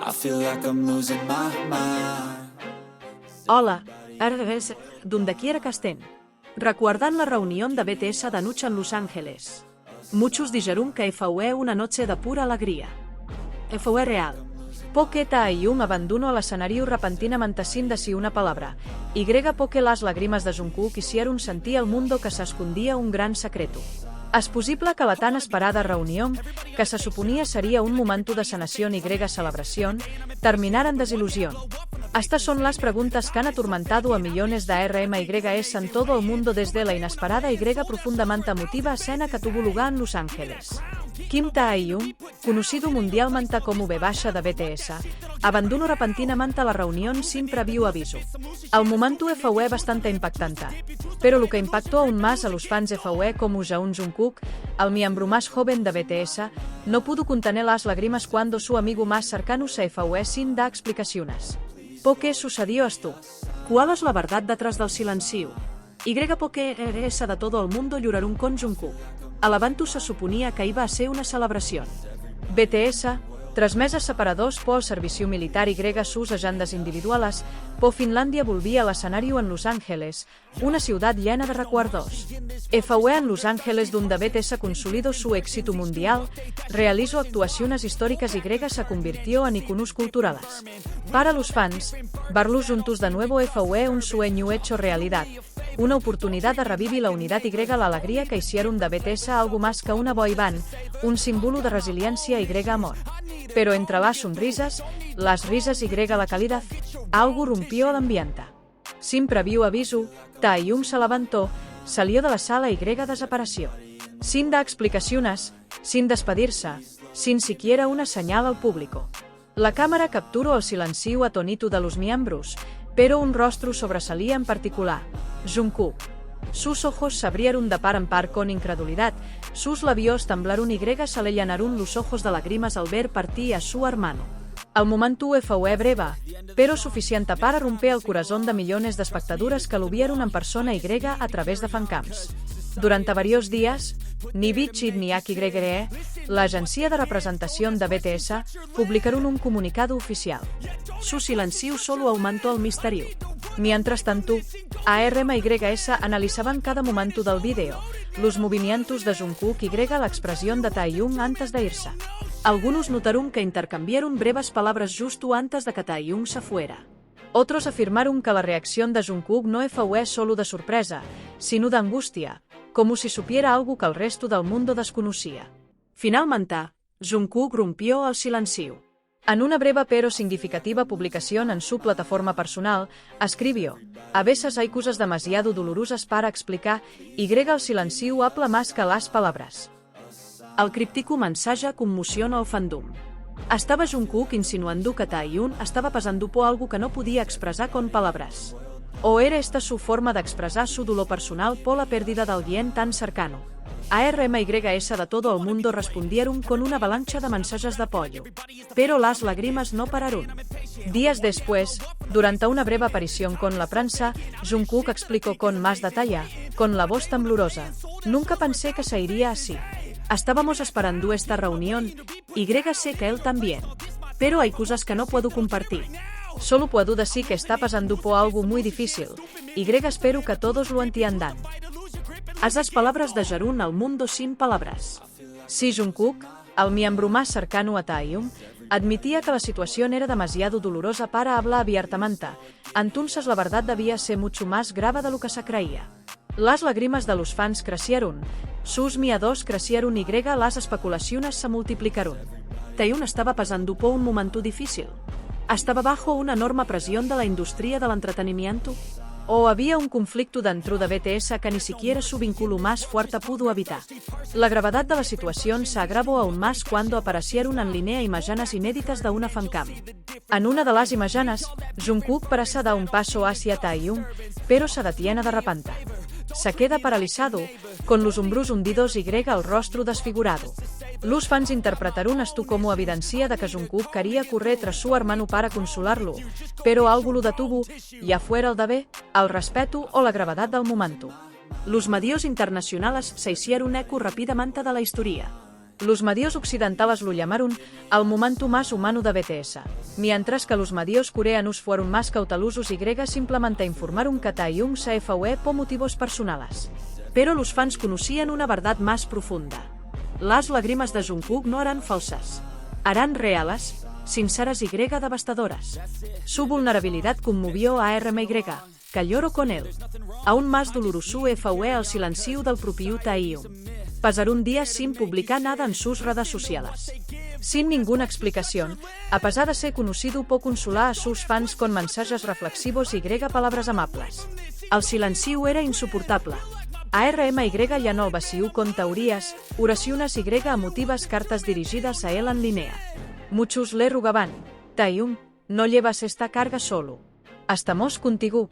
I feel like I'm losing my mind. Hola, RS, donde quiera que estén. Recuerdan la reunión de BTS de noche en Los Ángeles. Muchos dijeron que fue una noche de pura alegría. Fue real. Poque Taeyong abandonó el escenario repentinamente sin decir una palabra, y poque las lágrimas de Jungkook hicieron sentir al mundo que se escondía un gran secreto. És possible que la tan esperada reunió, que se suponia seria un momento de sanación y celebración, terminara en desilusión. Estas son las preguntas que han atormentado a millones de RMYs en todo el mundo desde la inesperada y profundamente emotiva escena que tuvo lugar en Los Ángeles. Kim Taeyong, conocido mundialmente como V de BTS, abandonó repentinamente la reunión sin previo aviso. El momento fue bastante impactante, pero lo que impactó aún más a los fans fue como Jungkook, el miembro más joven de BTS, no pudo contener las lágrimas cuando su amigo más cercano se fue sin dar explicaciones. ¿Por qué sucedió esto? ¿Cuál es la verdad detrás del silencio? Poque RS de todo el mundo lloraron con Jungkook. A l'evento se suponia que iba a ser una celebració. BTS, 3 meses separados por servicio militar y sus agendas individuales, por Finlandia volvía al escenario en Los Ángeles, una ciudad llena de recuerdos. Fue en Los Ángeles donde BTS consolidó su éxito mundial, realizó actuaciones históricas y se convirtió en iconos culturales. Para los fans, verlos juntos de nuevo fue un sueño hecho realidad. Una oportunidad de revivir la unidad y la alegría que hicieron de BTS algo más que una boy band, un símbolo de resiliencia y amor. Pero entre las sonrisas, las risas y la calidad, algo rompió el ambiente. Sin previo aviso, Taeyong se levantó, salió de la sala y desapareció. Sin dar explicaciones, sin despedirse, sin siquiera una señal al público. La cámara capturó el silencio atónito de los miembros, pero un rostro sobresalía en particular, Jungkook. Sus ojos se abrieron de par en par con incredulidad, sus labios temblaron y se le llenaron los ojos de lágrimas al ver partir a su hermano. El momento fue breve, pero suficiente para romper el corazón de millones de espectadores que lo vieron en persona y a través de fancams. Durante varios días, ni Bichid ni AKYE, la agencia de representación de BTS, publicaron un comunicado oficial. Su silencio solo aumentó el misterio. Mientras tanto, ARMYS analizaban cada momento del vídeo, los movimientos de Jungkook y la expresión de Taeyong antes de irse. Algunos notaron que intercambiaron breves palabras justo antes de que Taeyong se fuera. Otros afirmaron que la reacción de Jungkook no fue solo de sorpresa, sino de angustia, como si supiera algo que el resto del mundo desconocía. Finalmente, Jungkook rompió el silencio. En una breve pero significativa publicación en su plataforma personal, escribió: "A veces hay cosas demasiado dolorosas para explicar, y el silencio habla más que las palabras". El críptico mensaje conmociona el fandom. Estava Jungkook insinuando que Taeyong estaba pasando por algo que no podía expresar con palabras. ¿O era esta su forma de expresar su dolor personal por la pérdida de alguien tan cercano? ARMYS de todo el mundo respondieron con una avalancha de mensajes de apoyo. Pero las lágrimas no pararon. Días después, durante una breve aparición con la prensa, Jungkook explicó con más detalle, con la voz temblorosa: "Nunca pensé que se iría así. Estábamos esperando esta reunión, y sé que él también. Pero hay cosas que no puedo compartir. Solo puedo decir que está pasando por algo muy difícil, y espero que todos lo entiendan". Esas palabras dejaron al mundo sin palabras. Si Jungkook, el miembro más cercano a Taeyong, admitía que la situación era demasiado dolorosa para hablar abiertamente, entonces la verdad debía ser mucho más grave de lo que se creía. Las lágrimas de los fans crecieron, sus miedos crecieron y las especulaciones se multiplicaron. Taeyong estaba pasando por un momento difícil. ¿Estaba bajo una enorme presión de la industria del entretenimiento? ¿O había un conflicto dentro de BTS que ni siquiera su vínculo más fuerte pudo evitar? La gravedad de la situación se agravó aún más cuando aparecieron en línea imágenes inéditas de una fancam. En una de las imágenes, Jungkook parece dar un paso hacia Taeyong, pero se detiene de repente. Se queda paralizado, con los hombros hundidos y el rostro desfigurado. Los fans interpretaron esto como evidencia de que Jungkook quería correr tras su hermano para consolarlo, pero algo lo detuvo, ya fuera el deber, el respeto o la gravedad del momento. Los medios internacionales se hicieron eco rápidamente de la historia. Los medios occidentales lo llamaron el momento más humano de BTS, mientras que los medios coreanos fueron más cautelosos y simplemente informaron que Taeyong se fue por motivos personales. Pero los fans conocían una verdad más profunda. Las lágrimas de Jungkook no eran falsas. Eran reales, sinceras y devastadoras. Su vulnerabilidad conmovió a RMY, que lloró con él. Aún más doloroso fue el silencio del propio Taeyong. Pasaron días sin publicar nada en sus redes sociales. Sin ninguna explicación, a pesar de ser conocido por consolar a sus fans con mensajes reflexivos y palabras amables. El silencio era insoportable. A RMY llenó el vacío con teorías, oraciones y emotivas cartas dirigidas a él en línea. Muchos le rogaban: Taeyong, no llevas esta carga solo. Estamos contigo.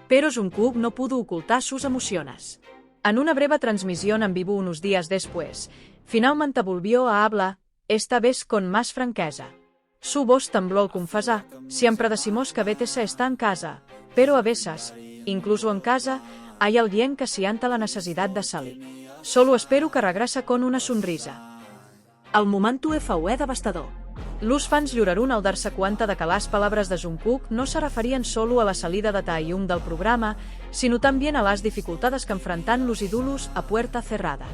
Pero Jungkook no pudo ocultar sus emociones. En una breve transmisión en vivo unos días después, finalmente volvió a hablar, esta vez con más franqueza. Su voz tembló al confesar: siempre decimos que BTS está en casa, pero a veces, incluso en casa, hay alguien que sienta la necesidad de salir. Solo espero que regrese con una sonrisa. El momento fue devastador. Los fans lloraron al darse cuenta de que las palabras de Jungkook no se referían solo a la salida de Taeyong del programa, sino también a las dificultades que enfrentan los ídolos a puerta cerrada.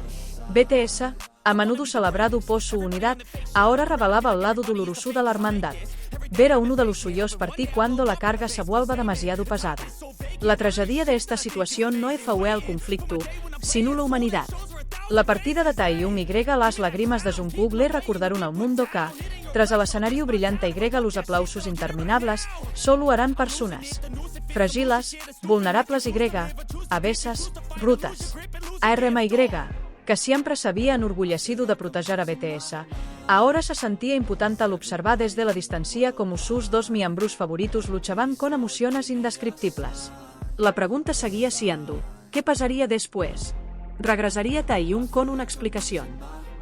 BTS, a menudo celebrado por su unidad, ahora revelaba el lado doloroso de la hermandad. Ver a uno de los suyos partir cuando la carga se vuelva demasiado pesada. La tragedia de esta situación no fue el conflicto, sino la humanidad. La partida de Taeyong y las lágrimas de Jungkook le recordaron al mundo que, tras el escenario brillante y los aplausos interminables, solo eran personas. Frágiles, vulnerables y a veces, rutas. A RMY, que siempre se había enorgullecido de proteger a BTS, ahora se sentía impotente al observar desde la distancia como sus dos miembros favoritos luchaban con emociones indescriptibles. La pregunta seguía siendo: ¿qué pasaría después? ¿Regresaría Taeyong con una explicación?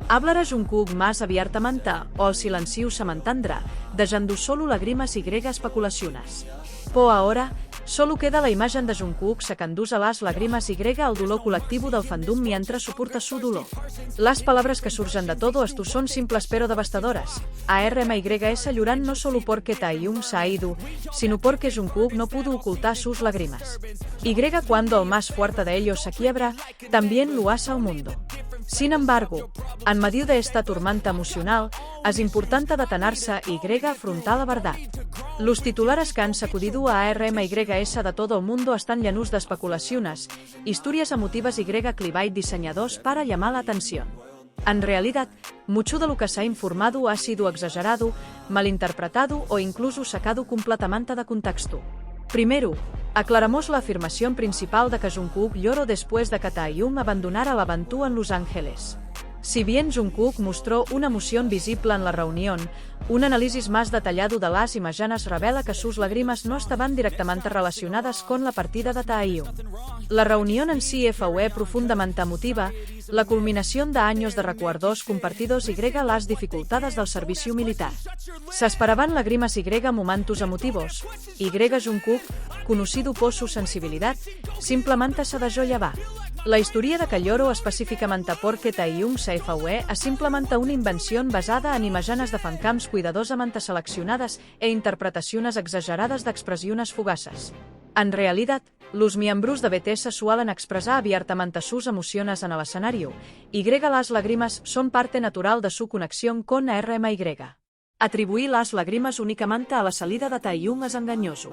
¿Hablará Jungkook más abiertamente o el silencio se mantendrá, dejando solo lágrimas y especulaciones? Por ahora, solo queda la imagen de Jungkook secándose las lágrimas y el dolor colectivo del fandom mientras soporta su dolor. Las palabras que surgen de todo esto son simples pero devastadoras. A RMYS lloran no solo porque Taeyong se ha ido, sino porque Jungkook no pudo ocultar sus lágrimas. Y cuando el más fuerte de ellos se quiebra, también lo hace al mundo. Sin embargo, en medio de esta tormenta emocional, es importante detenerse y afrontar la verdad. Los titulares que han sacudido a RMYS de todo el mundo están llenos de especulaciones, historias emotivas y clickbait diseñados para llamar la atención. En realidad, mucho de lo que se ha informado ha sido exagerado, malinterpretado o incluso sacado completamente de contexto. Primero, aclaramos la afirmación principal de que Jungkook lloró después de que Taeyong abandonara la Bantú en Los Ángeles. Si bien Jungkook mostró una emoción visible en la reunión, un análisis más detallado de las imágenes revela que sus lágrimas no estaban directamente relacionadas con la partida de Taeyong. La reunión en sí fue profundamente emotiva, la culminación de años de recuerdos compartidos y las dificultades del servicio militar. Se esperaban lágrimas y momentos emotivos, y Jungkook, conocido por su sensibilidad, simplemente se dejó llevar. La historia de que lloro específicamente porque Taeyong se fue es simplemente una invención basada en imágenes de fancams cuidadosamente seleccionadas e interpretaciones exageradas de expresiones fugaces. En realidad, los miembros de BTS suelen expresar abiertamente sus emociones en el escenario, y las lágrimas son parte natural de su conexión con RMY. Atribuir las lágrimas únicamente a la salida de Taeyong es engañoso.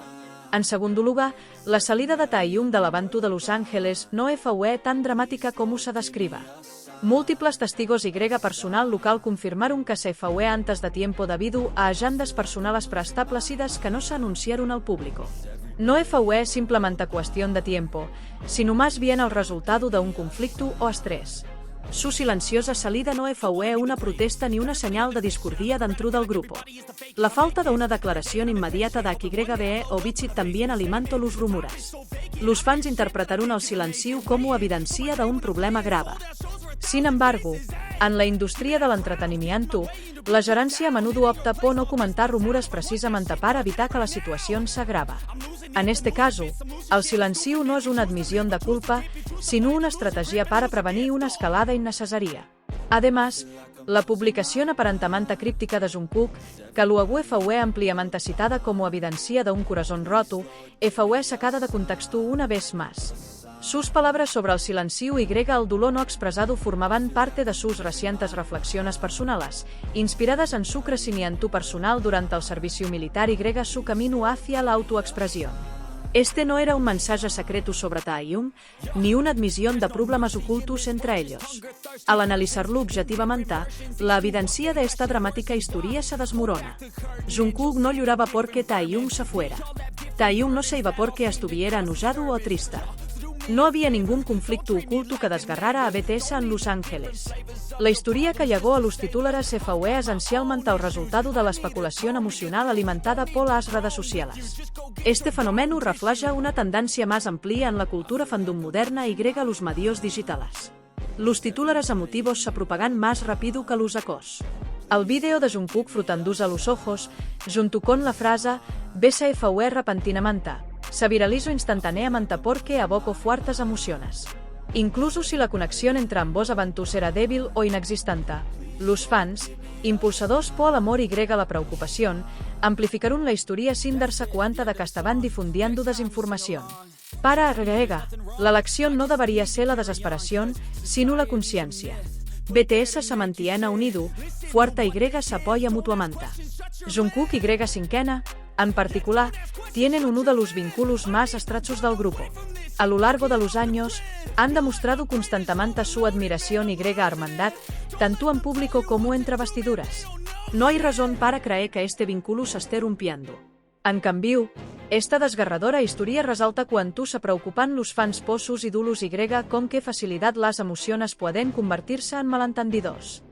En segundo lugar, la salida de Taeyong de la Bantú de Los Ángeles no fue tan dramática como se describa. Múltiples testigos y personal local confirmaron que se fue antes de tiempo debido a agendas personales preestablecidas que no se anunciaron al público. No fue simplemente cuestión de tiempo, sino más bien el resultado de un conflicto o estrés. Su silenciosa salida no fue una protesta ni una señal de discordia dentro del grupo. La falta de una declaración inmediata de KYB o Bichit también alimentó los rumores. Los fans interpretaron el silencio como evidencia de un problema grave. Sin embargo, en la industria del entretenimiento, la gerencia a menudo opta por no comentar rumores precisamente para evitar que la situación se agrava. En este caso, el silencio no es una admisión de culpa, sino una estrategia para prevenir una escalada innecesaria. Además, La publicación aparentemente críptica de Jungkook, que luego fue ampliamente citada como evidencia de un corazón roto, fue sacada de contexto una vez más. Sus palabras sobre el silencio y el dolor no expresado formaban parte de sus recientes reflexiones personales, inspiradas en su crecimiento personal durante el servicio militar y su camino hacia la autoexpresión. Este no era un mensaje secreto sobre Taeyong, ni una admisión de problemas ocultos entre ellos. Al analizarlo objetivamente, la evidencia de esta dramática historia se desmorona. Jungkook no lloraba porque Taeyong se fuera. Taeyong no se iba porque estuviera enojado o triste. No había ningún conflicto oculto que desgarrara a BTS en Los Ángeles. La historia que llegó a los titulares fue esencialmente el resultado de la especulación emocional alimentada por las redes sociales. Este fenómeno refleja una tendencia más amplia en la cultura fandom moderna y los medios digitales. Los titulares emotivos se propagan más rápido que los ecos. El vídeo de Jungkook frotándose los ojos, junto con la frase "BSFW repentinamente", se viralizó instantáneamente porque evocó fuertes emociones. Incluso si la conexión entre ambos eventos era débil o inexistente, los fans, impulsados por el amor y la preocupación, amplificaron la historia sin darse cuenta de que estaban difundiendo desinformación. Para la elección no debería ser la desesperación, sino la conciencia. BTS se mantiene unido, fuerte y se apoya mutuamente. Jungkook y Cinquena, en particular, tienen uno de los vínculos más estrechos del grupo. A lo largo de los años, han demostrado constantemente su admiración y hermandad, tanto en público como entre bastidores. No hay razón para creer que este vínculo se esté rompiendo. En cambio, esta desgarradora historia resalta cuánto se preocupan los fans por sus ídolos y con qué facilidad las emociones pueden convertirse en malentendidos.